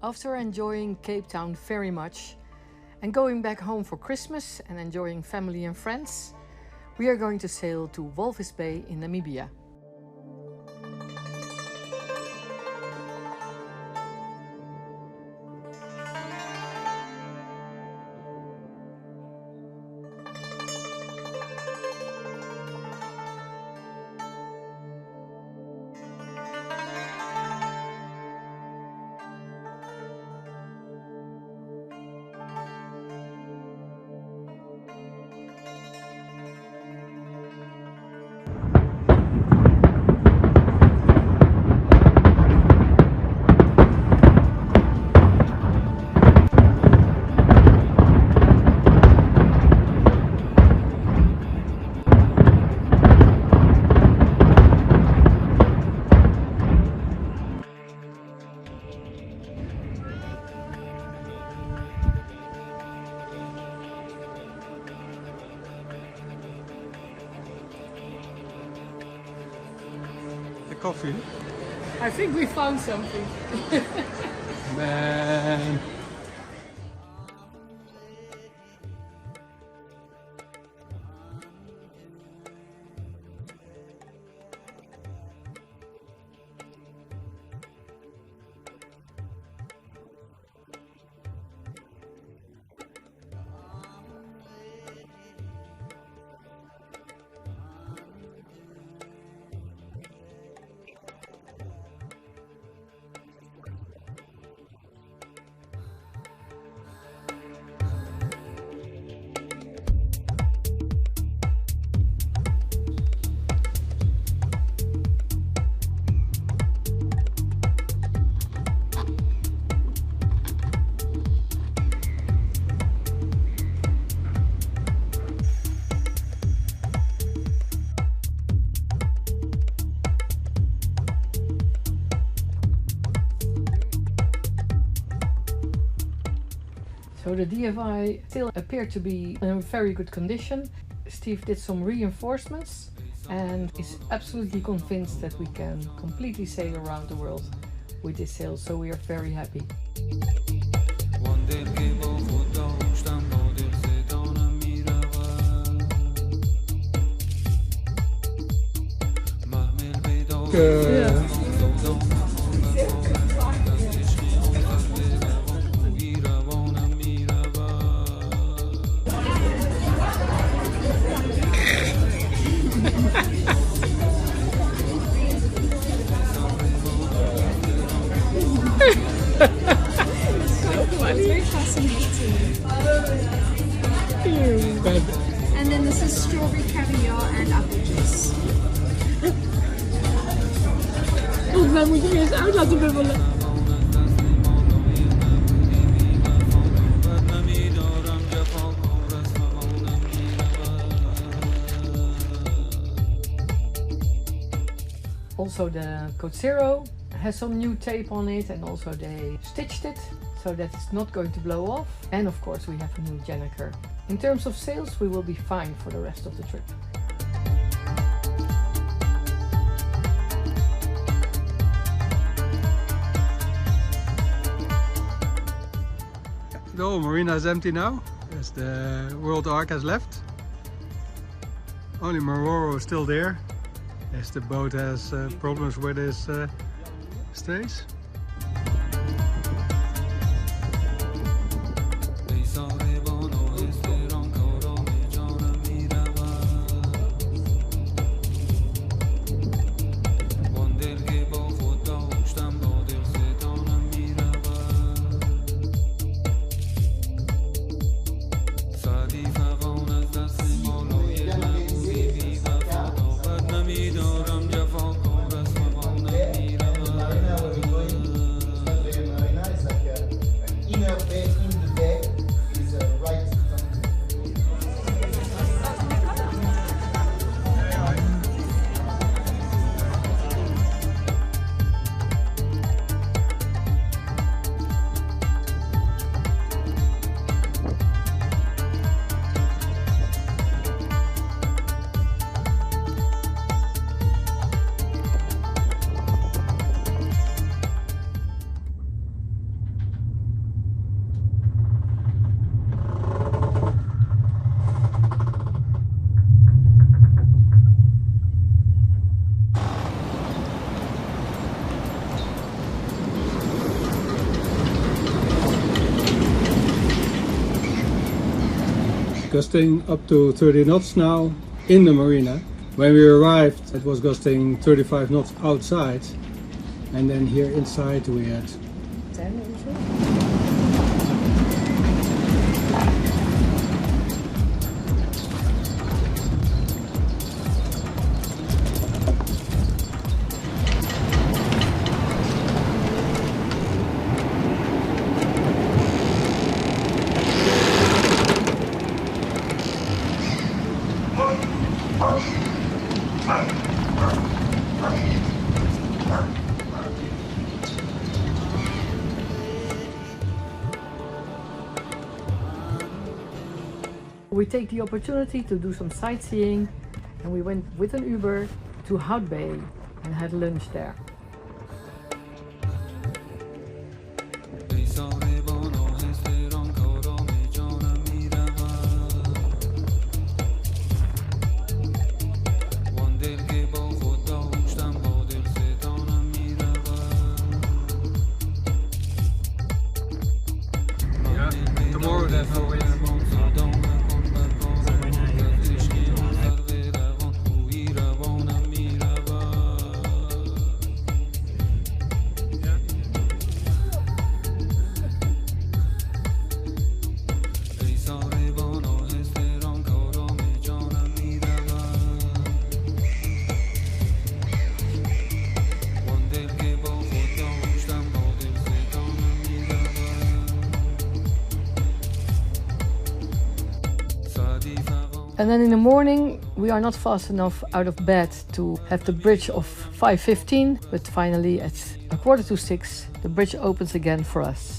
After enjoying Cape Town very much and going back home for Christmas and enjoying family and friends, we are going to sail to Walvis Bay in Namibia. Coffee? I think we found something. Man. So the DFI still appeared to be in very good condition. Steve did some reinforcements and is absolutely convinced that we can completely sail around the world with this sail, so we are very happy. Yeah. It's very fascinating. And then this is strawberry caviar and apple juice. Volgens mij moet je eerst uit laten bubbelen. Also the Code Zero has some new tape on it, and also they stitched it so that it's not going to blow off. And of course we have a new Jenniker. In terms of sails, we will be fine for the rest of the trip. The whole marina is empty now, as the World Ark has left. Only Maroro is still there, as the boat has problems with its stays. gusting up to 30 knots now in the marina. When we arrived, it was gusting 35 knots outside, and then here inside we had 10 or so. We take the opportunity to do some sightseeing, and we went with an Uber to Walvis Bay and had lunch there. Tomorrow there's no wind. And then in the morning, we are not fast enough out of bed to have the bridge of 5:15, but finally at 5:45, the bridge opens again for us.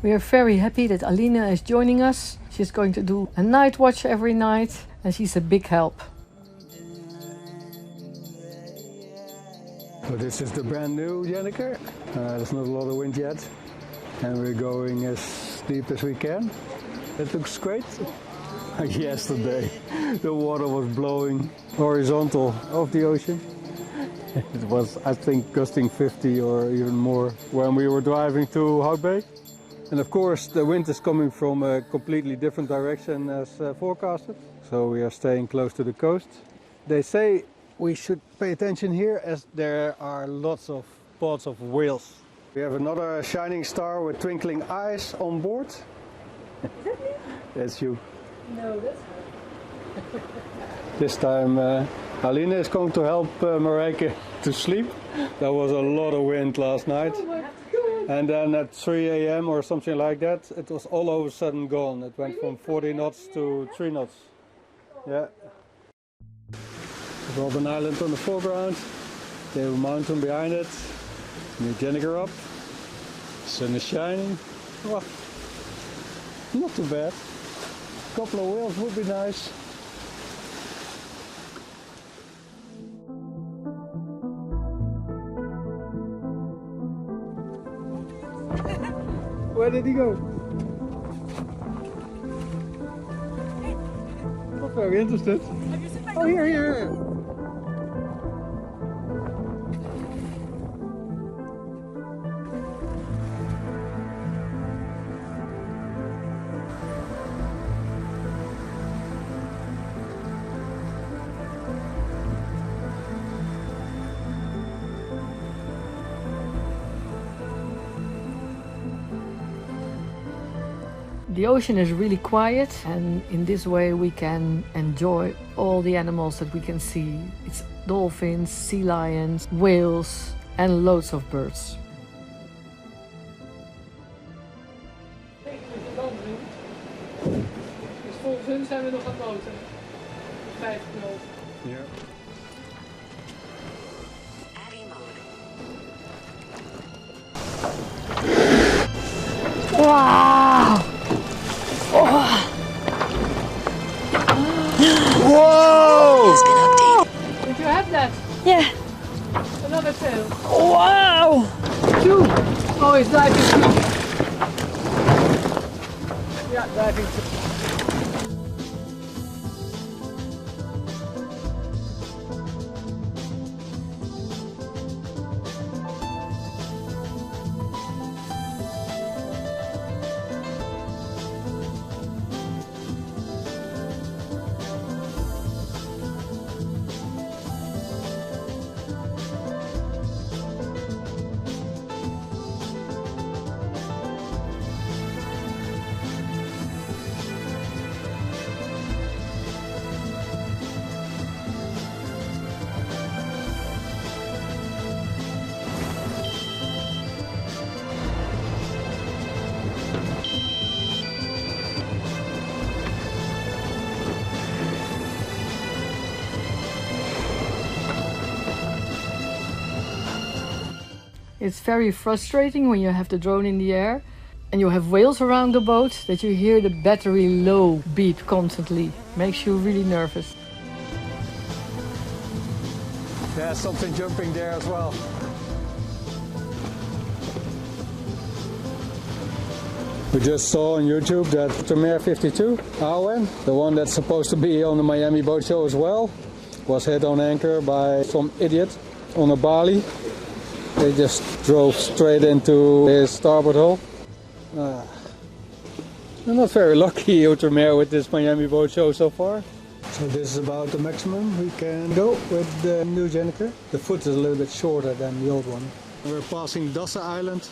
We are very happy that Aline is joining us. She's going to do a night watch every night, and she's a big help. So this is the brand new Jenniker. There's not a lot of wind yet, and we're going as deep as we can. It looks great. Yesterday the water was blowing horizontal off the ocean. It was, I think, gusting 50 or even more when we were driving to Walvis Bay. And of course the wind is coming from a completely different direction as forecasted. So we are staying close to the coast. They say we should pay attention here as there are lots of spots of whales. We have another shining star with twinkling eyes on board. Is that me? That's you. No, that's her. This time Aline is going to help Marijke to sleep. There was a lot of wind last night. And then at 3 a.m. or something like that, it was all of a sudden gone. It went from 40 knots to 3 knots. Yeah. Robben Island on the foreground, the mountain behind it, New Jenniker up, sun is shining. Oh, not too bad. A couple of whales would be nice. Where did he go? Not very interested. Oh, here. The ocean is really quiet, and in this way we can enjoy all the animals that we can see. It's dolphins, sea lions, whales and loads of birds. Dus volgens hun zijn we nog aan het boten. 5 knoop. Ja. Oh, it's diving too. Yeah, diving too. It's very frustrating when you have the drone in the air and you have whales around the boat that you hear the battery low beep constantly. Makes you really nervous. There's something jumping there as well. We just saw on YouTube that Tremere 52, Aline, the one that's supposed to be on the Miami boat show as well, was hit on anchor by some idiot on a Bali. They just drove straight into his starboard hull. I'm not very lucky, Tremere, with this Miami boat show so far. So this is about the maximum we can go with the new Gennaker. The foot is a little bit shorter than the old one. We're passing Dassa Island.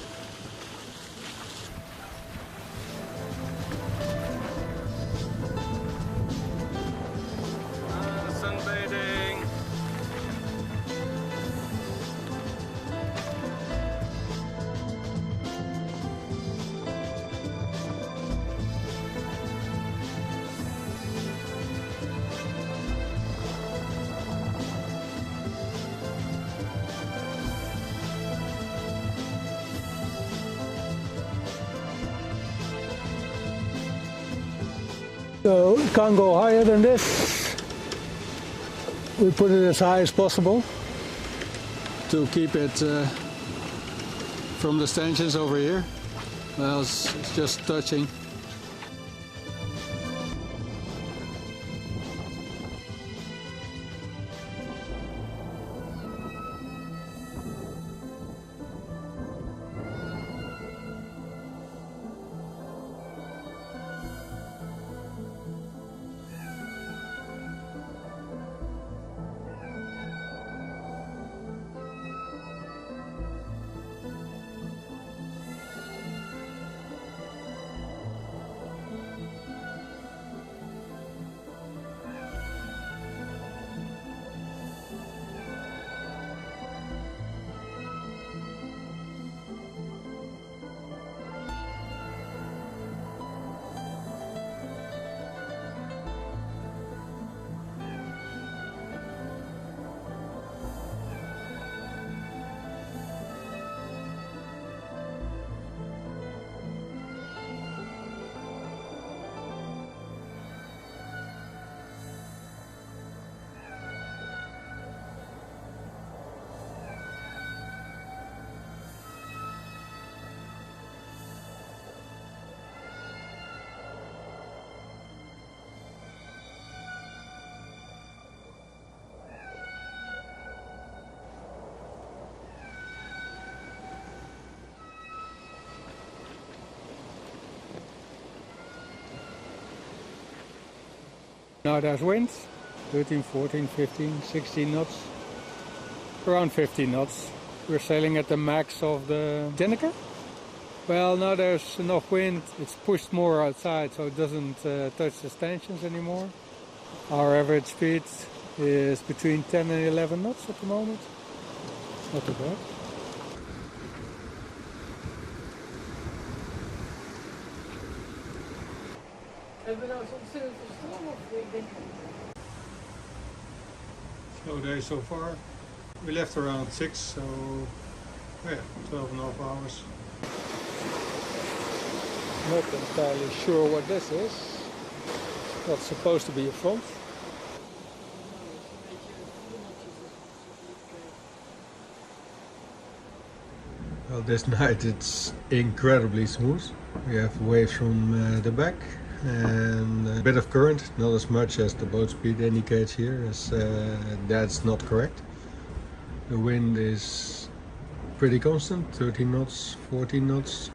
Sunbathing. So it can't go higher than this. We put it as high as possible to keep it from the stanchions over here. Well, it's just touching. Now there's wind, 13, 14, 15, 16 knots, around 15 knots. We're sailing at the max of the Gennaker. Well, now there's enough wind, it's pushed more outside so it doesn't touch the stanchions anymore. Our average speed is between 10 and 11 knots at the moment. Not too bad. Slow day so far. We left around 6, so yeah, 12.5 hours. Not entirely sure what this is. Not supposed to be a front. Well, this night it's incredibly smooth. We have waves from the back and a bit of current, not as much as the boat speed indicates here, as that's not correct. The wind is pretty constant, 13 knots, 14 knots.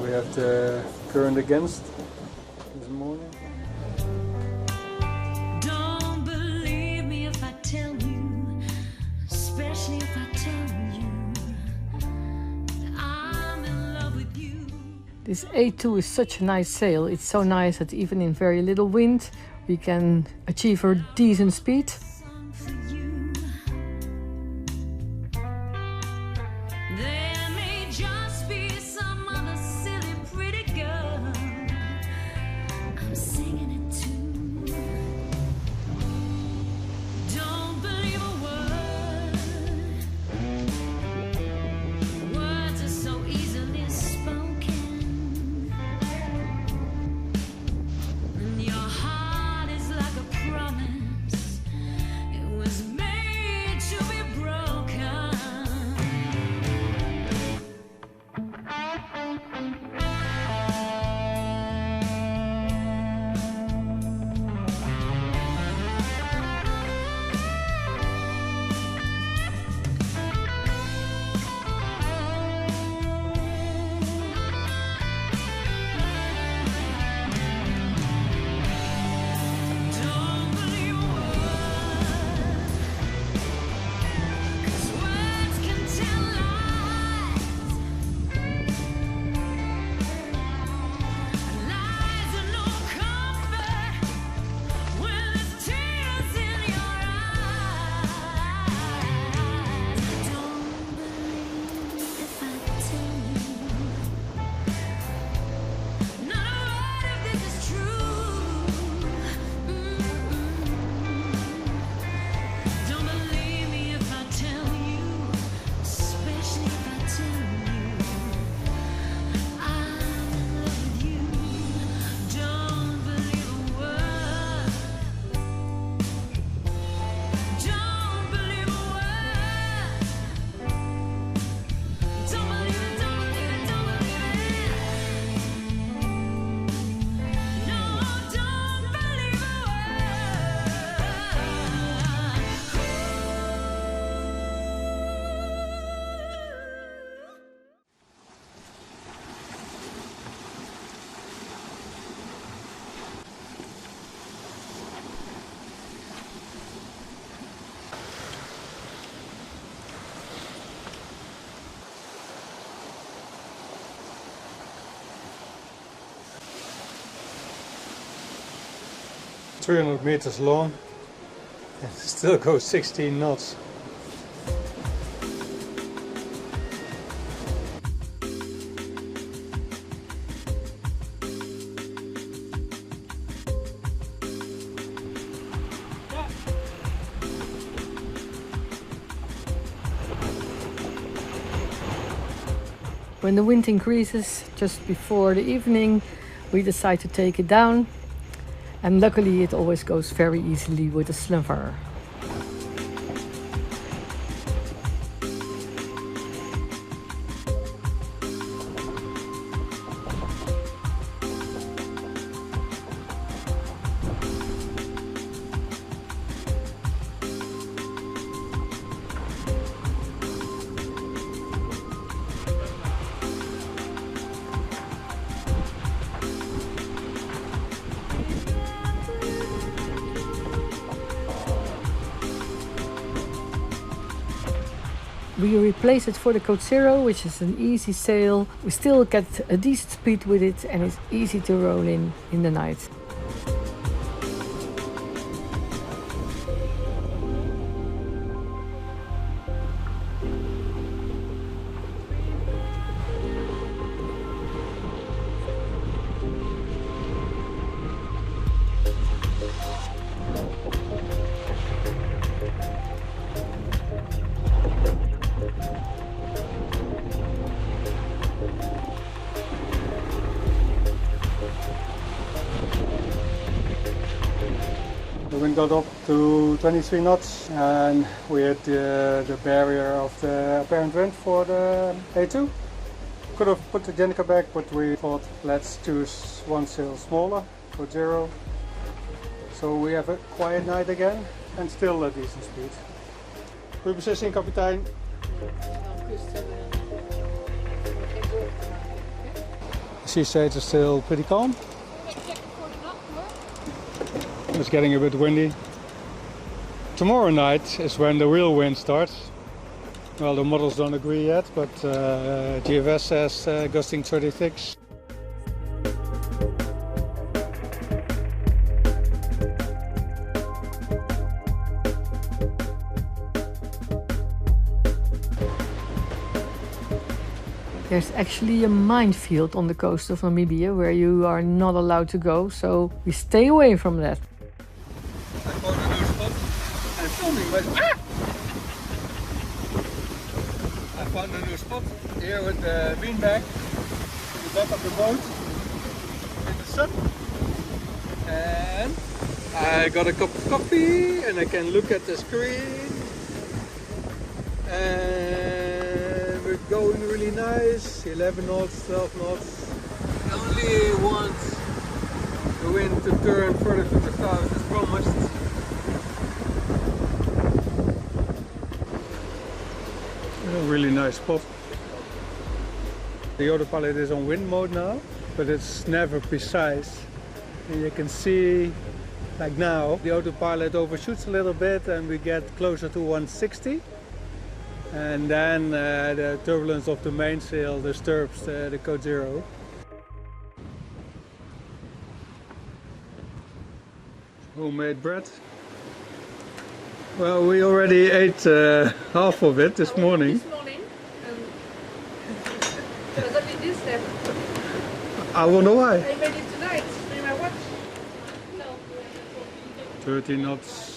We have the current against this morning. Don't believe me if I tell you, especially if I tell you that I'm in love with you. This A2 is such a nice sail. It's so nice that even in very little wind we can achieve a decent speed. It's 300 meters long and still goes 16 knots. When the wind increases just before the evening, we decide to take it down, and luckily it always goes very easily with a sliver. We replace it for the Code Zero, which is an easy sail. We still get a decent speed with it and it's easy to roll in the night. The wind got up to 23 knots and we hit the barrier of the apparent wind for the A2. Could have put the Jenica back, but we thought let's choose one sail smaller for 0. So we have a quiet night again and still a decent speed. Goeie beslissing, kapitein. The sea stage is still pretty calm. It's getting a bit windy. Tomorrow night is when the real wind starts. Well, the models don't agree yet, but GFS says gusting 36. There's actually a minefield on the coast of Namibia where you are not allowed to go, so we stay away from that. I found a new spot. I'm filming myself. I found a new spot here with the beanbag in the back of the boat in the sun. And I got a cup of coffee and I can look at the screen. And we're going really nice, 11 knots, 12 knots. I only want the wind to turn further to the south as promised. A really nice spot. The autopilot is on wind mode now, but it's never precise. And you can see, like now, the autopilot overshoots a little bit and we get closer to 160. And then the turbulence of the mainsail disturbs the code 0. Homemade bread. Well, we already ate half of it this morning. This morning. There was only this left. I wonder why. I made it tonight. In my watch. No. 30 knots.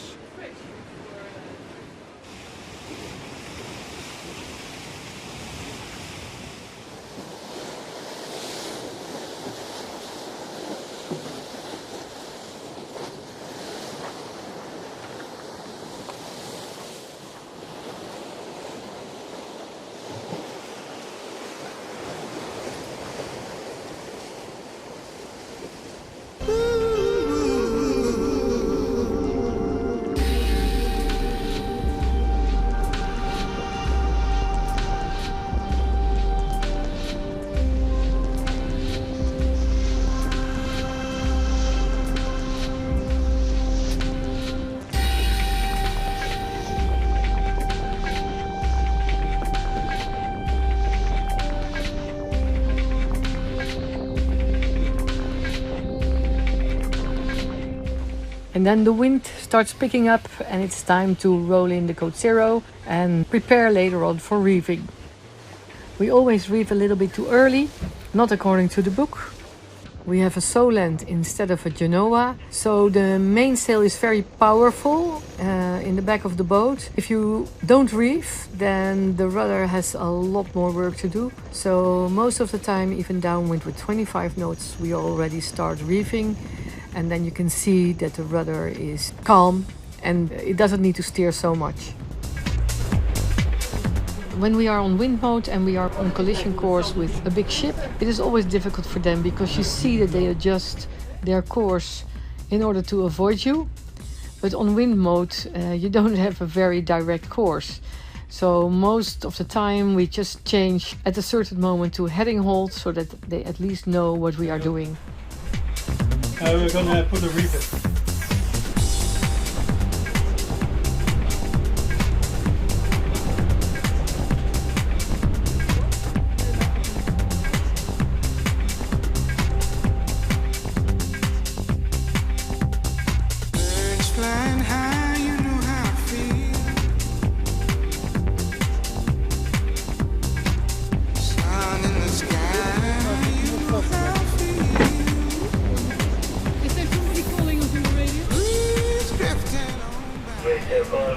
And then the wind starts picking up and it's time to roll in the code 0 and prepare later on for reefing. We always reef a little bit too early, not according to the book. We have a Solent instead of a Genoa, so the mainsail is very powerful in the back of the boat. If you don't reef, then the rudder has a lot more work to do. So most of the time, even downwind with 25 knots, we already start reefing. And then you can see that the rudder is calm and it doesn't need to steer so much. When we are on wind mode and we are on collision course with a big ship, it is always difficult for them because you see that they adjust their course in order to avoid you. But on wind mode, you don't have a very direct course. So most of the time we just change at a certain moment to heading hold so that they at least know what we are doing. We're gonna put a reef in.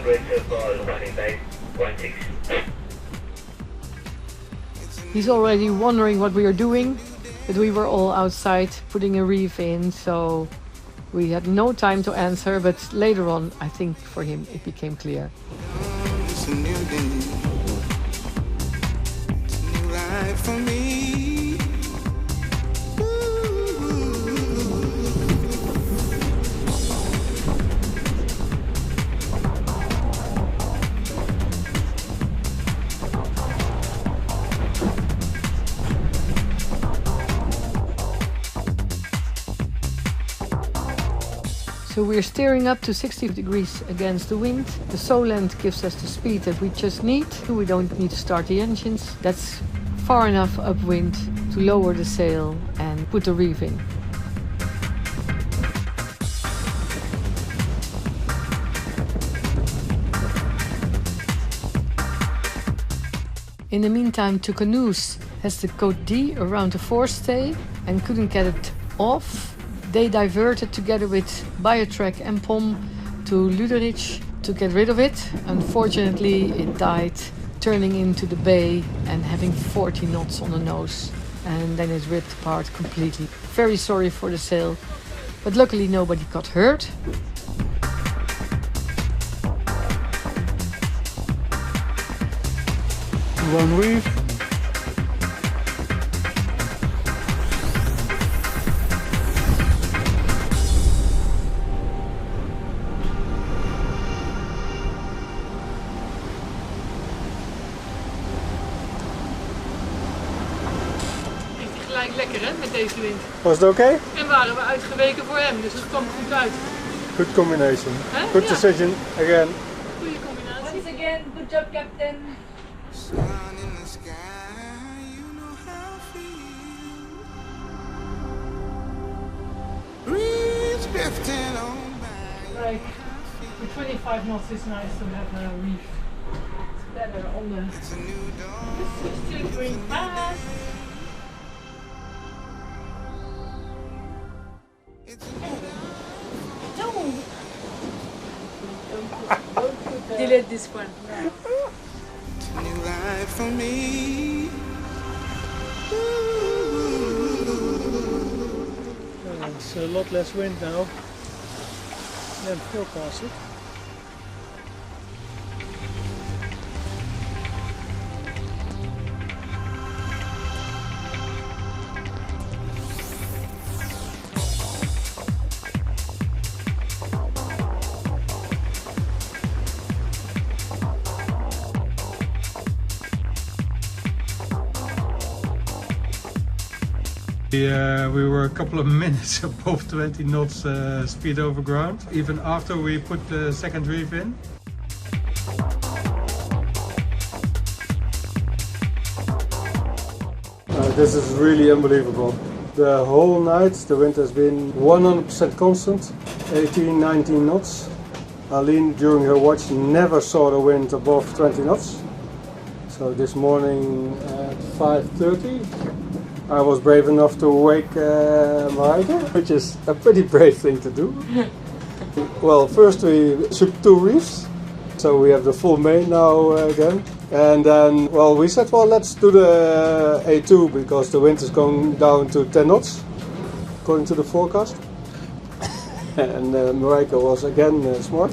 Greatcircle, running back, 16. He's already wondering what we are doing, but we were all outside putting a reef in, so We had no time to answer, but later on, I think for him it became clear. It's a new day. It's a new life for me. So we're steering up to 60 degrees against the wind. The Solent gives us the speed that we just need. We don't need to start the engines. That's far enough upwind to lower the sail and put the reef in. In the meantime, Tucanoes has the Côte D around the forestay and couldn't get it off. They diverted together with Biotrack and POM to Luderich to get rid of it. Unfortunately, it died, turning into the bay and having 40 knots on the nose. And then it ripped apart completely. Very sorry for the sail, but luckily nobody got hurt. One reef. Gelijk lekker hè, met deze wind. Was it okay? En waren we uitgeweken voor hem, dus het kwam goed uit. Good combination. Huh? Good Yeah. decision again. Goede combinatie. Once again, good job, Captain. Sun in the sky, you know how I feel. Breeze drifting on by. Like, with 25 knots it's nice to have a reef. It's better on the... It's a new dawn. It's still going fast. It's a new Delete this one. It's a new life for me. It's a lot less wind now than forecasted. We were a couple of minutes above 20 knots speed over ground, even after we put the second reef in. This is really unbelievable. The whole night the wind has been 100% constant, 18-19 knots. Aline during her watch never saw the wind above 20 knots. So this morning at 5:30 I was brave enough to wake Marijke, which is a pretty brave thing to do. Well, first we took 2 reefs, so we have the full main now again. And then, well, we said, well, let's do the A2 because the wind is going down to 10 knots, according to the forecast. And Marijke was again smart.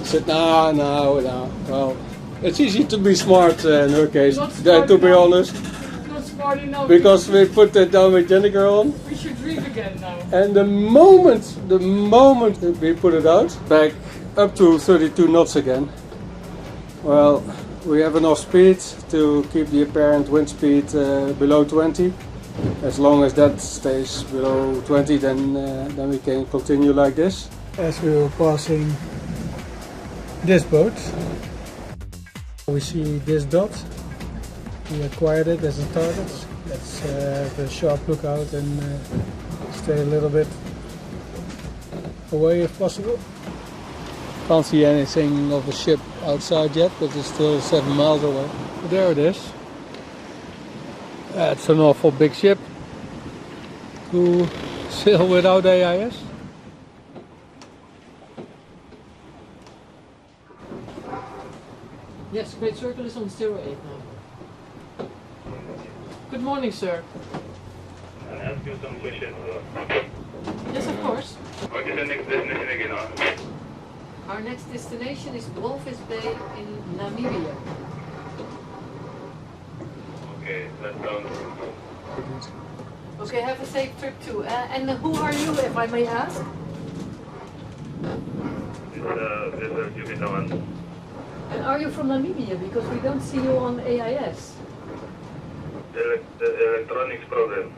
Said, no. Well, it's easy to be smart in her case, to be honest. Because we put the down with Jennifer on. We should reef again now. And the moment we put it out, back up to 32 knots again. Well, we have enough speed to keep the apparent wind speed below 20. As long as that stays below 20, then we can continue like this. As we were passing this boat, we see this dot. We acquired it as a target. Let's have a sharp lookout and stay a little bit away if possible. Can't see anything of a ship outside yet, but it's still 7 miles away. But there it is. It's an awful big ship to sail without AIS. Yes, Greatcircle is on 08 now. Good morning, sir. Can I ask you some questions? Yes, of course. your next destination again, huh? Our next destination is Walvis Bay in Namibia. Okay, that's down the road. Okay, have a safe trip too. And who are you, if I may ask? This is you can on. And are you from Namibia? Because we don't see you on AIS. The electronics program.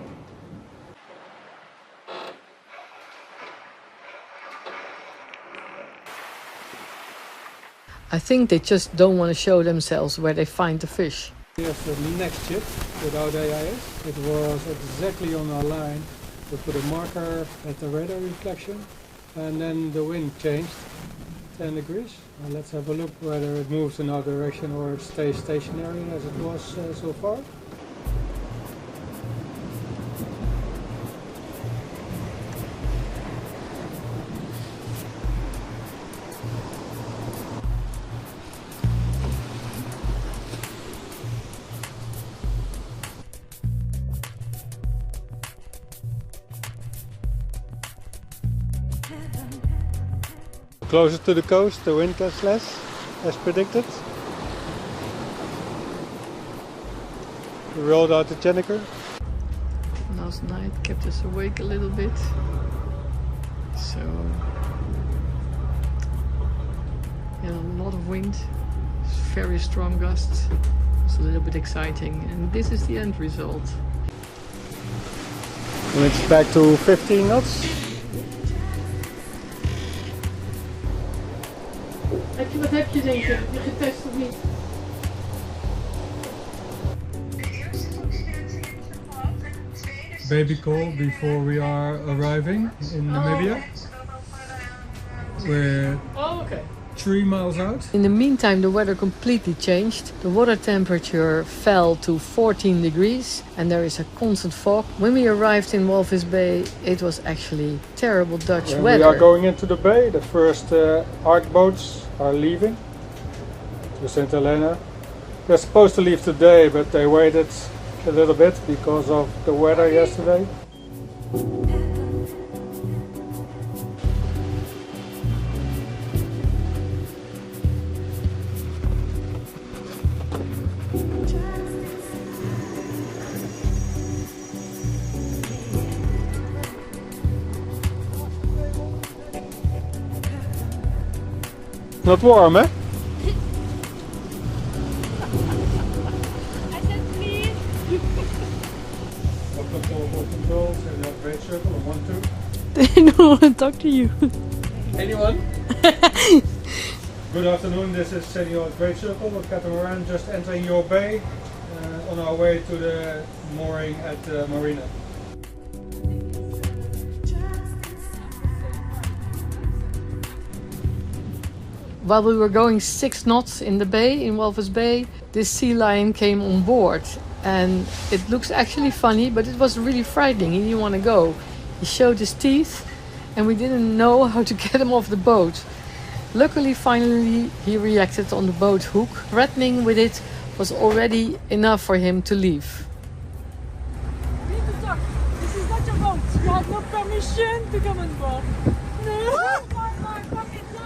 I think they just don't want to show themselves where they find the fish. Here's the next ship without AIS. It was exactly on our line. We put a marker at the radar reflection and then the wind changed 10 degrees. Let's have a look whether it moves in our direction or it stays stationary as it was so far. Closer to the coast, the wind gets less, as predicted. We rolled out the Jenniker. Last night kept us awake a little bit. So, yeah, a lot of wind, very strong gusts. It's a little bit exciting, and this is the end result. And it's back to 15 knots. Wat heb je denk je? Heb je getest of niet? Baby call before we are arriving in Namibia. We're 3 miles out. In the meantime, the weather completely changed. The water temperature fell to 14 degrees and there is a constant fog. When we arrived in Walvis Bay, it was actually terrible Dutch weather. We are going into the bay. The first ark boats are leaving to St. Helena. They're supposed to leave today, but they waited a little bit because of the weather yesterday. Not warm, eh? I said please. Controls in the Greatcircle on 1, 2. They don't want to talk to you. Anyone? Good afternoon, this is Senior at Greatcircle, a catamaran just entering your bay on our way to the mooring at the marina. While we were going 6 knots in the bay, in Walvis Bay, this sea lion came on board. And it looks actually funny, but it was really frightening. He didn't want to go. He showed his teeth and we didn't know how to get him off the boat. Luckily, finally, he reacted on the boat hook. Threatening with it was already enough for him to leave. We need to talk. This is not your boat. You have no permission to come on board. No.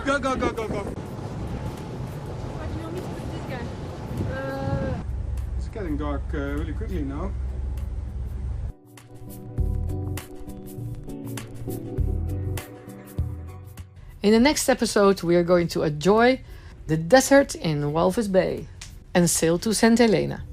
Go, go, go, go, go. What do you want me to put this guy? It's getting dark really quickly now. In the next episode, we are going to enjoy the desert in Walvis Bay and sail to St. Helena.